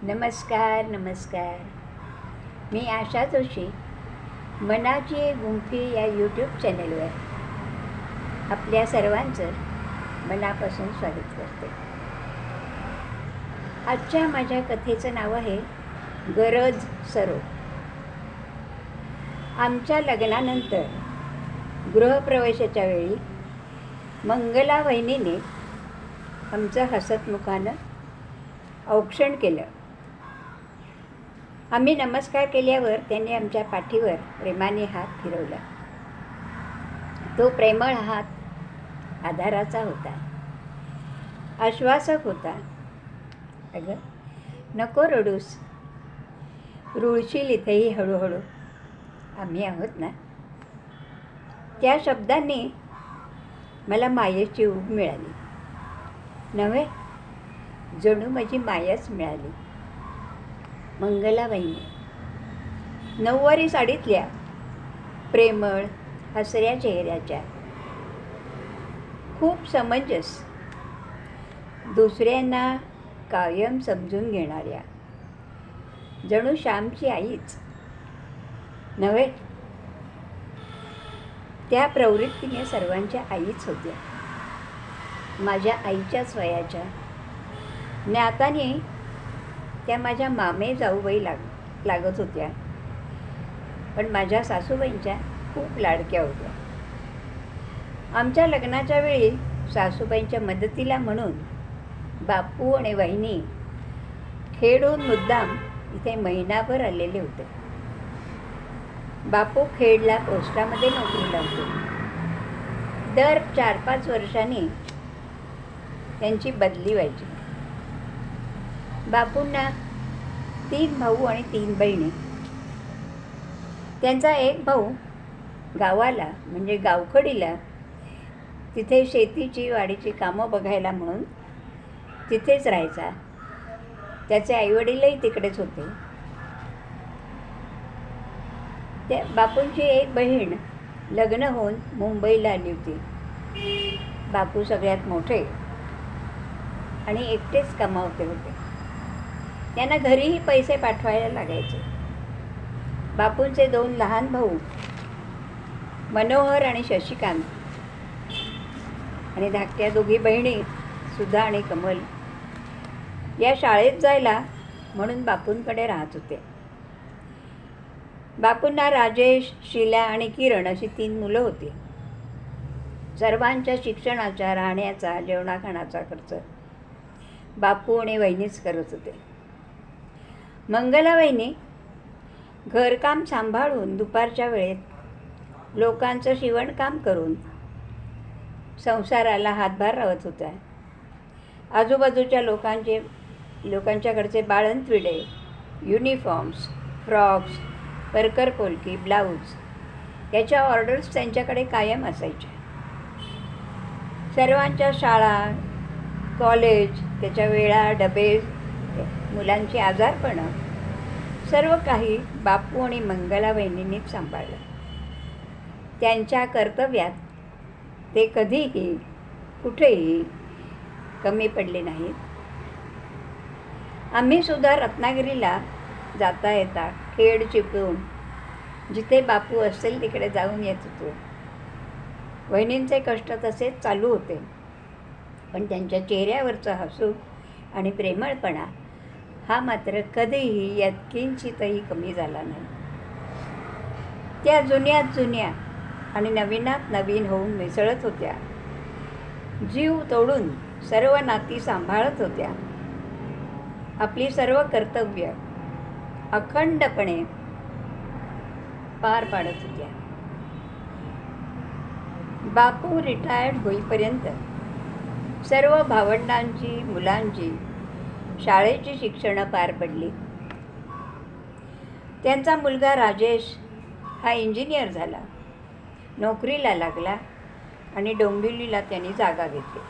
नमस्कार नमस्कार. मी आशा जोशी मनाची गुंफी या यूट्यूब चॅनलवर आपल्या सर्वांचं मनापासून स्वागत करते. आजच्या माझ्या कथेचं नाव आहे गरज सरो. आमच्या लग्नानंतर गृहप्रवेशाच्या वेळी मंगला वहिनीने आमचं हसतमुखानं औक्षण केलं. आम्ही नमस्कार केल्यावर त्यांनी आमच्या पाठीवर प्रेमाने हात फिरवला. तो प्रेमळ हात आधाराचा होता, आश्वासक होता. अगं नको रडूस, रुळशील इथेही हळूहळू, आम्ही आहोत ना. त्या शब्दांनी मला मायेची ऊब मिळाली. नव्हे, जणू माझी मायाच मिळाली. मंगलाबाईने 9वारी साडीतल्या प्रेमळ हसऱ्या चेहऱ्याच्या, खूप समंजस, दुसऱ्यांना कायम समजून घेणाऱ्या, जणू श्यामची आईच नव्हे, त्या प्रवृत्तीने सर्वांच्या आईच होत्या. माझ्या आईच्याच वयाच्या, नाताने त्या माझ्या मामे जाऊबाई लागत होत्या, पण माझ्या सासूबाईंच्या खूप लाडक्या होत्या. आमच्या लग्नाच्या वेळी सासूबाईंच्या मदतीला म्हणून बापू आणि वहिनी खेडहून मुद्दाम इथे महिनाभर आलेले होते. बापू खेडला पोस्टामध्ये नोकरीला होते. दर 4-5 वर्षांनी त्यांची बदली व्हायची. बापूंना 3 भाऊ आणि 3 बहिणी. त्यांचा एक भाऊ गावाला म्हणजे गावखडीला तिथे शेतीची वाडीची कामं बघायला म्हणून तिथेच राहायचा. त्याचे आईवडीलही तिकडेच होते. त्या बापूंची एक बहीण लग्न होऊन मुंबईला आली होती. बापू सगळ्यात मोठे आणि एकटेच कमावते होते. त्यांना घरीही पैसे पाठवायला लागायचे. बापूंचे 2 लहान भाऊ मनोहर आणि शशिकांत आणि धाकट्या 2 बहिणी सुधा आणि कमल या शाळेत जायला म्हणून बापूंकडे राहत होते. बापूंना राजेश, शीला आणि किरण अशी 3 मुलं होती. सर्वांच्या शिक्षणाचा, राहण्याचा, जेवणाखाण्याचा खर्च बापू आणि वहिनीच करत होते. मंगलाबाईंनी घरकाम सांभाळून दुपारच्या वेळेत लोकांचं शिवणकाम करून संसाराला हातभार लावत होत्या. आजूबाजूच्या लोकांच्याकडचे बाळंतविडे, युनिफॉर्म्स, फ्रॉक्स, परकर पोलकी, ब्लाऊज याच्या ऑर्डर्स त्यांच्याकडे कायम असायच्या. सर्वांच्या शाळा, कॉलेज, त्याच्या वेळा, डबे, मुलांची आजारपणं सर्व काही बापू आणि मंगलाबाईंनीच सांभाळलं. त्यांच्या कर्तव्यात ते कधीही कुठेही कमी पडले नाहीत. आम्ही सुद्धा रत्नागिरीला जाता येता खेड चिपळूण जिथे बापू असेल तिकडे जाऊन येत होतो. वहिनींचे कष्ट तसेच चालू होते, पण त्यांच्या चेहऱ्यावरचं हसू आणि प्रेमळपणा हा मात्र कधीही यात किंचितही कमी झाला नाही. त्या जुन्यात जुन्या आणि नवीनात नवीन होऊन मिसळत होत्या. जीव तोडून सर्व नाती सांभाळत होत्या. आपली सर्व कर्तव्य अखंडपणे पार पाडत होत्या. बापू रिटायर्ड होईपर्यंत सर्व भावंडांची, मुलांची शाळेची शिक्षणं पार पडली. त्यांचा मुलगा राजेश हा इंजिनियर झाला, नोकरीला लागला आणि डोंबिवलीला त्यांनी जागा घेतली.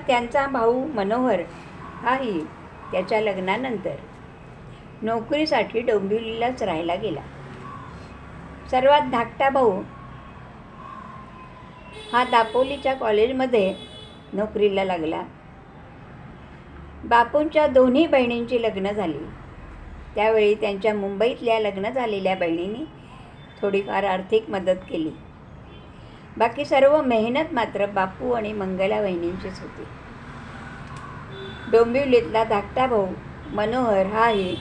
त्यांचा भाऊ मनोहर हाही त्याच्या लग्नानंतर नोकरीसाठी डोंबिवलीलाच राहायला गेला. सर्वात धाकटा भाऊ हा दापोलीच्या कॉलेजमध्ये नोकरीला लागला. बापूंच्या दोन्ही बहिणींची लग्न झाली. त्यावेळी त्यांच्या मुंबईतल्या लग्न झालेल्या बहिणींनी थोडीफार आर्थिक मदत केली. बाकी सर्व मेहनत मात्र बापू आणि मंगला वहिनींचीच होती. डोंबिवलीतला धाकटा भाऊ मनोहर हाही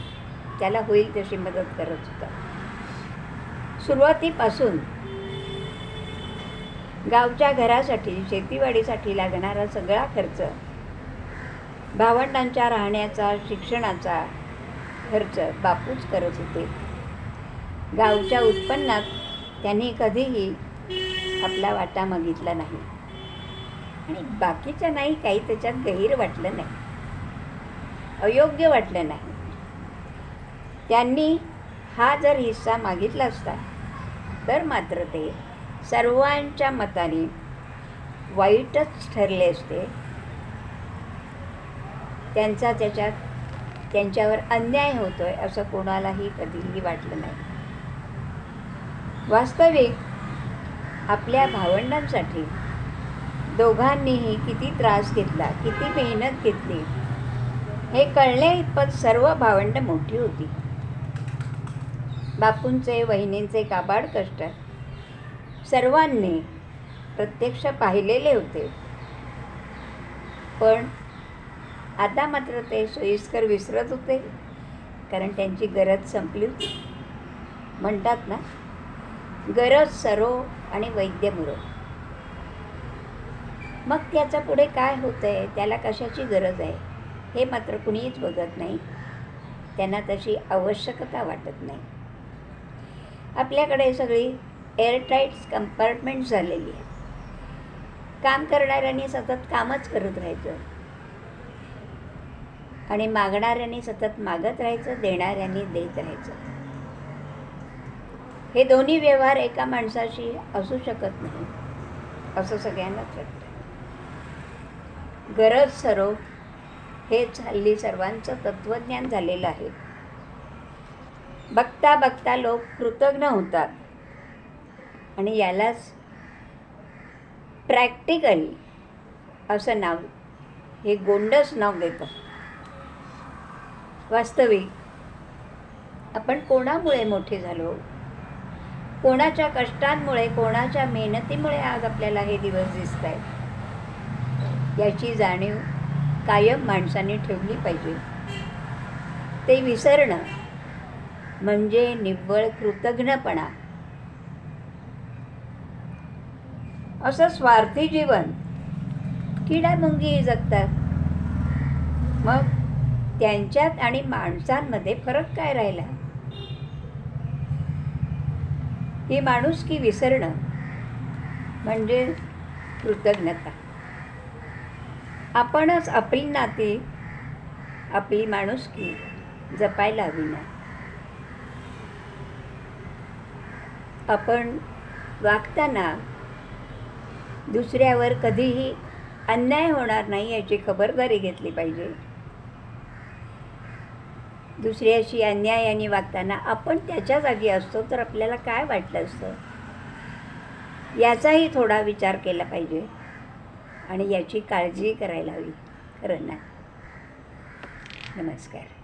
त्याला होईल तशी मदत करत होता. सुरुवातीपासून गावच्या घरासाठी शेतीवाडीसाठी लागणारा सगळा खर्च, भावंडांच्या राहण्याचा, शिक्षणाचा खर्च बापूच करत होते. गावच्या उत्पन्नात त्यांनी कधीही आपला वाटा मागितला नाही आणि बाकीच्या नाही काही त्याच्यात गैर वाटलं नाही, अयोग्य वाटलं नाही. त्यांनी हा जर हिस्सा मागितला असता तर मात्र ते सर्वांच्या मताने वाईटच ठरले असते. त्यांच्यावर अन्याय होतोय असं कोणालाही कधीही वाटलं नाही. वास्तविक आपल्या भावंडांसाठी दोघांनीही किती त्रास घेतला, किती मेहनत घेतली हे कळण्या इतपत सर्व भावंड मोठी होती. बापूंचे वहिनींचे काबाड कष्ट सर्वांनी प्रत्यक्ष पाहिलेले होते. पण आता मात्र ते सोयीस्कर विसरत होते, कारण त्यांची गरज संपली होती. म्हणतात ना, गरज सरो आणि वैद्य मुरो. मग त्याचं पुढे काय होतंय, त्याला कशाची गरज आहे हे मात्र कुणीच बघत नाही. त्यांना तशी आवश्यकता वाटत नाही. आपल्याकडे सगळी एअरटाईट कंपार्टमेंट झालेली आहे. काम करणाऱ्यांनी सतत कामच करत राहायचं आणि मागणाऱ्यांनी सतत मागत राहायचं, देणाऱ्यांनी देत राहायचं. हे दोन्ही व्यवहार एका माणसाशी असू शकत नाही असं सगळ्यांनाच वाटतं. गरज सरो हेच हल्ली सर्वांचं तत्त्वज्ञान झालेलं आहे. बघता बघता लोक कृतज्ञ होतात आणि यालाच प्रॅक्टिकल असं नाव, हे गोंडस नाव देतं. वास्तविक आपण कोणामुळे मोठे झालो, कोणाच्या कष्टांमुळे, कोणाच्या मेहनतीमुळे आज आपल्याला हे दिवस दिसत आहेत याची जाणीव कायम माणसाने ठेवली पाहिजे. ते विसरणं म्हणजे निव्वळ कृतज्ञपणा. असं स्वार्थी जीवन किडामुंगी जगतात. मग त्यांच्यात आणि माणसांमध्ये फरक काय राहिला? ही माणुसकी विसरणं म्हणजे कृतज्ञता. आपणच आपली नाती, आपली माणुसकी जपायला हवी ना. आपण वागताना दुसऱ्यावर कधीही अन्याय होणार नाही याची खबरदारी घेतली पाहिजे. दुसऱ्याशी अन्यायाने वागताना आपण त्याच्या जागी असतो तर आपल्याला काय वाटलं असतं याचाही थोडा विचार केला पाहिजे आणि याची काळजी करायला हवी. खरं ना. नमस्कार.